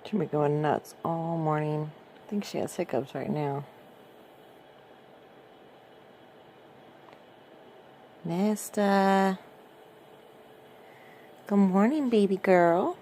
She'll be going nuts all morning. I think she has hiccups right now. Nesta. Good morning, baby girl.